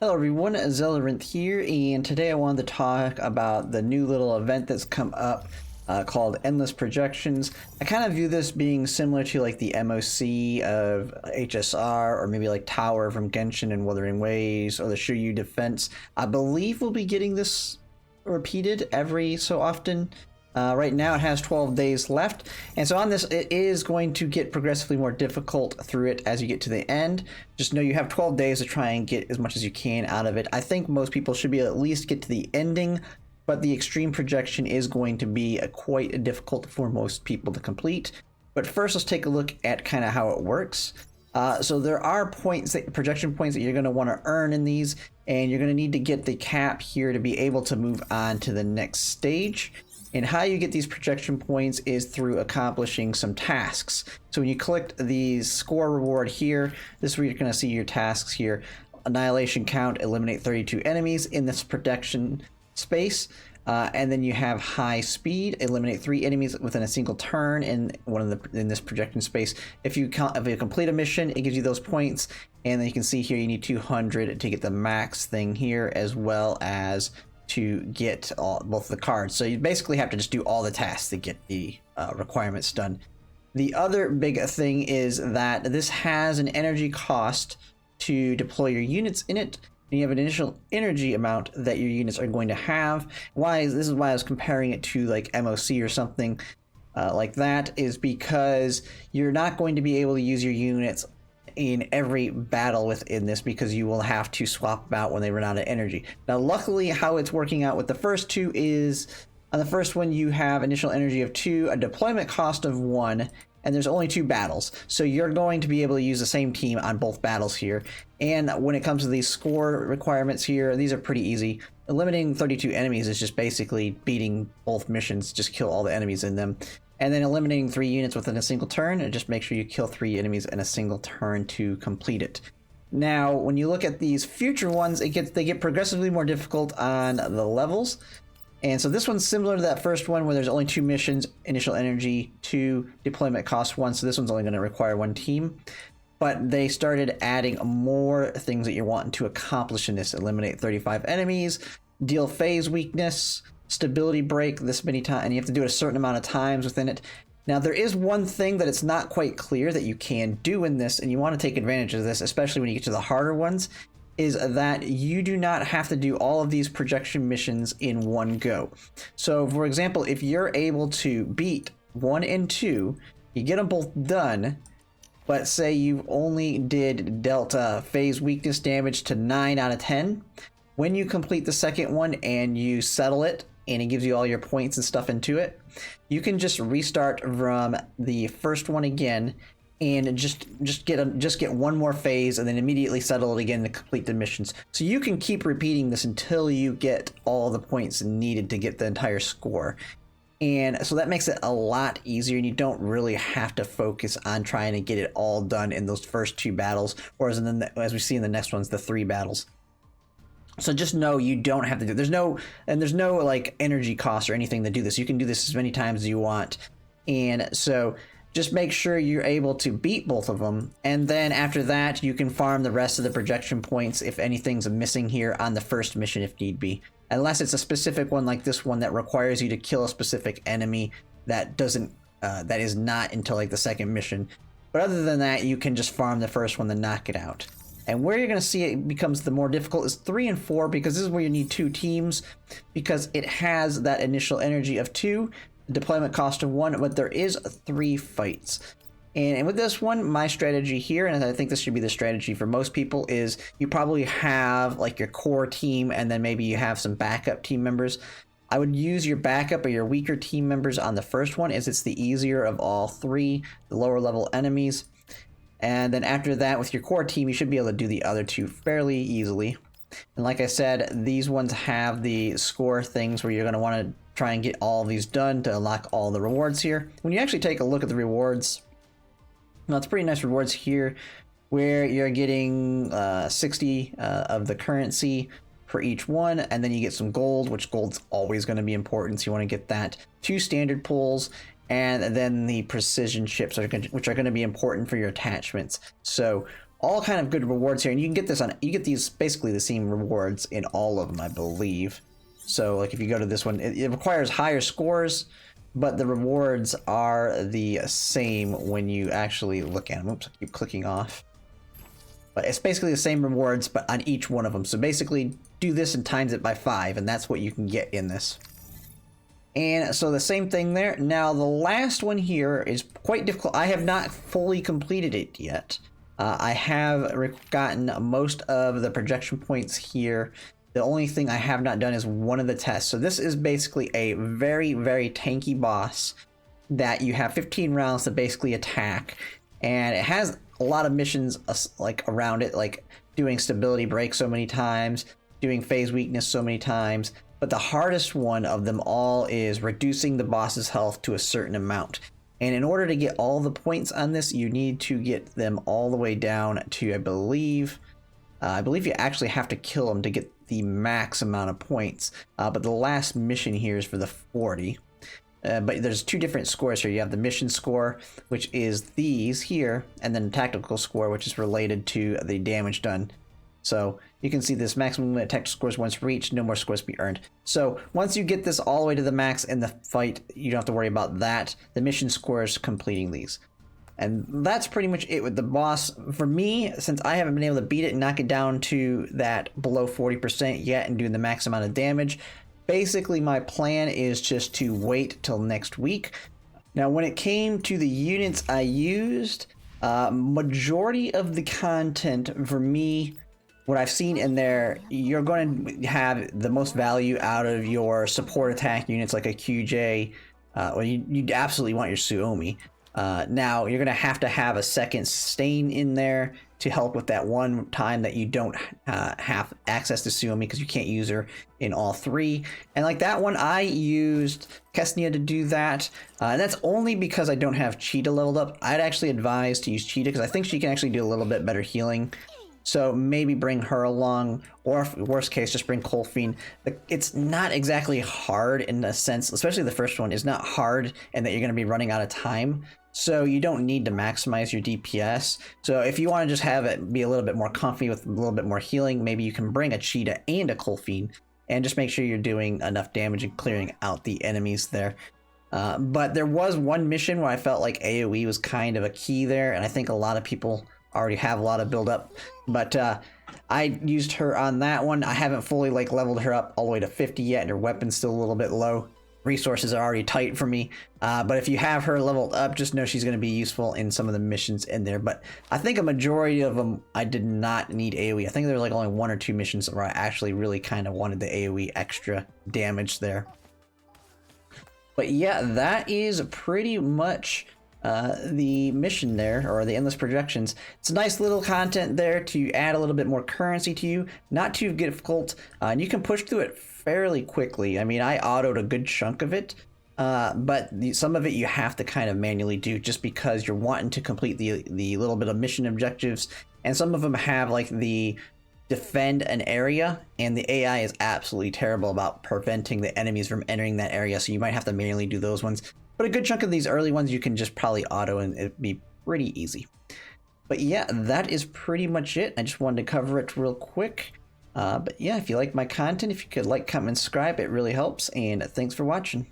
Hello everyone, Zelleranth here, and today I wanted to talk about the new little event that's come up called Endless Projections. I kind of view this being similar to like the MOC of HSR, or maybe like Tower from Genshin and Wuthering Waves, or the Shiryu Defense. I believe we'll be getting this repeated every so often. Right now it has 12 days left, and so on this it is going to get progressively more difficult through it as you get to the end. Just know you have 12 days to try and get as much as you can out of it. I think most people should be able to at least get to the ending, but the extreme projection is going to be quite difficult for most people to complete. But first, let's take a look at kind of how it works. So there are projection points that you're going to want to earn in these, and you're going to need to get the cap here to be able to move on to the next stage. And how you get these projection points is through accomplishing some tasks. So when you click the score reward here, this is where you're going to see your tasks here. Annihilation count, eliminate 32 enemies in this projection space. And then you have high speed, eliminate 3 enemies within a single turn in this projection space. If you complete a mission, it gives you those points. And then you can see here you need 200 to get the max thing here, as well as to get both the cards. So you basically have to just do all the tasks to get the requirements done. The other big thing is that this has an energy cost to deploy your units in it. And you have an initial energy amount that your units are going to have. This is why I was comparing it to like MOC or something like that, is because you're not going to be able to use your units in every battle within this, because you will have to swap about when they run out of energy. Now luckily how it's working out with the first two is, on the first one you have initial energy of 2, a deployment cost of 1, and there's only 2 battles, so you're going to be able to use the same team on both battles here. And when it comes to these score requirements here, these are pretty easy. Eliminating 32 enemies is just basically beating both missions, just kill all the enemies in them. And then eliminating 3 units within a single turn, and just make sure you kill 3 enemies in a single turn to complete it. Now, when you look at these future ones, they get progressively more difficult on the levels. And so this one's similar to that first one, where there's only 2 missions, initial energy 2, deployment cost 1. So this one's only going to require 1 team. But they started adding more things that you're wanting to accomplish in this. Eliminate 35 enemies, deal phase weakness, stability break this many times, and you have to do it a certain amount of times within it. Now there is one thing that it's not quite clear that you can do in this, and you want to take advantage of this, especially when you get to the harder ones, is that you do not have to do all of these projection missions in one go. So for example, if you're able to beat 1 and 2, you get them both done, but say you only did delta phase weakness damage to 9 out of 10, when you complete the second one and you settle it, and it gives you all your points and stuff into it, you can just restart from the first one again, and just get one more phase, and then immediately settle it again to complete the missions. So you can keep repeating this until you get all the points needed to get the entire score. And so that makes it a lot easier, and you don't really have to focus on trying to get it all done in those first 2 battles, or as we see in the next ones, the 3 battles. So just know you don't have to do. There's no like energy cost or anything to do this. You can do this as many times as you want, and so just make sure you're able to beat both of them, and then after that you can farm the rest of the projection points if anything's missing here on the first mission if need be, unless it's a specific one like this one that requires you to kill a specific enemy that is not until like the second mission. But other than that, you can just farm the first one to knock it out. And where you're going to see it becomes the more difficult is 3 and 4, because this is where you need 2 teams, because it has that initial energy of 2, deployment cost of 1, but there is 3 fights. And with this one, my strategy here, and I think this should be the strategy for most people, is you probably have like your core team, and then maybe you have some backup team members. I would use your backup or your weaker team members on the first one, as it's the easier of all 3, the lower level enemies. And then after that, with your core team, you should be able to do the other 2 fairly easily. And like I said, these ones have the score things where you're going to want to try and get all of these done to unlock all the rewards here. When you actually take a look at the rewards, well, it's pretty nice rewards here, where you're getting 60 of the currency for each one, and then you get some gold, which gold's always going to be important, so you want to get that. 2 standard pulls, and then the precision chips, which are going to be important for your attachments. So all kind of good rewards here, and you can get this on, you get these basically the same rewards in all of them, I believe. So like if you go to this one, it requires higher scores, but the rewards are the same when you actually look at them. Oops, I keep clicking off. But it's basically the same rewards, but on each one of them. So basically do this and times it by 5, and that's what you can get in this. And so the same thing there. Now the last one here is quite difficult. I have not fully completed it yet. I have gotten most of the projection points here. The only thing I have not done is one of the tests. So this is basically a very, very tanky boss that you have 15 rounds to basically attack. And it has a lot of missions like around it, like doing stability break so many times, doing phase weakness so many times. But the hardest one of them all is reducing the boss's health to a certain amount. And in order to get all the points on this, you need to get them all the way down to, I believe you actually have to kill them to get the max amount of points. But the last mission here is for the 40. But there's 2 different scores here. You have the mission score, which is these here, and then tactical score, which is related to the damage done. So you can see this maximum limit tactical scores once reached, no more scores be earned. So once you get this all the way to the max in the fight, you don't have to worry about that. The mission scores completing these. And that's pretty much it with the boss. For me, since I haven't been able to beat it and knock it down to that below 40% yet and doing the max amount of damage, basically my plan is just to wait till next week. Now when it came to the units I used, majority of the content for me, what I've seen in there, you're going to have the most value out of your support attack units like a QJ. Well, you absolutely want your Suomi. Now you're going to have a second Stain in there to help with that one time that you don't have access to Suomi because you can't use her in all 3. And like that one, I used Kesnia to do that. And that's only because I don't have Cheetah leveled up. I'd actually advise to use Cheetah because I think she can actually do a little bit better healing. So maybe bring her along, or if, worst case, just bring Colfine. It's not exactly hard in a sense, especially the first one is not hard and that you're going to be running out of time. So you don't need to maximize your DPS. So if you want to just have it be a little bit more comfy with a little bit more healing, maybe you can bring a Cheetah and a Colfine and just make sure you're doing enough damage and clearing out the enemies there. But there was one mission where I felt like AoE was kind of a key there, and I think a lot of people already have a lot of build up, but I used her on that one. I haven't fully leveled her up all the way to 50 yet, and her weapon's still a little bit low. Resources are already tight for me, but if you have her leveled up, just know she's going to be useful in some of the missions in there. But I think a majority of them I did not need AoE. I think there was only 1 or 2 missions where I actually really kind of wanted the AoE extra damage there. But yeah, that is pretty much the mission there, or the endless projections. It's a nice little content there to add a little bit more currency to you, not too difficult, and you can push through it fairly quickly. I mean, I autoed a good chunk of it, but some of it you have to kind of manually do just because you're wanting to complete the little bit of mission objectives, and some of them have like the defend an area, and the AI is absolutely terrible about preventing the enemies from entering that area, so you might have to manually do those ones. But a good chunk of these early ones you can just probably auto and it'd be pretty easy. But yeah, that is pretty much it. I just wanted to cover it real quick. But yeah, if you like my content, if you could like, comment, and subscribe, it really helps. And thanks for watching.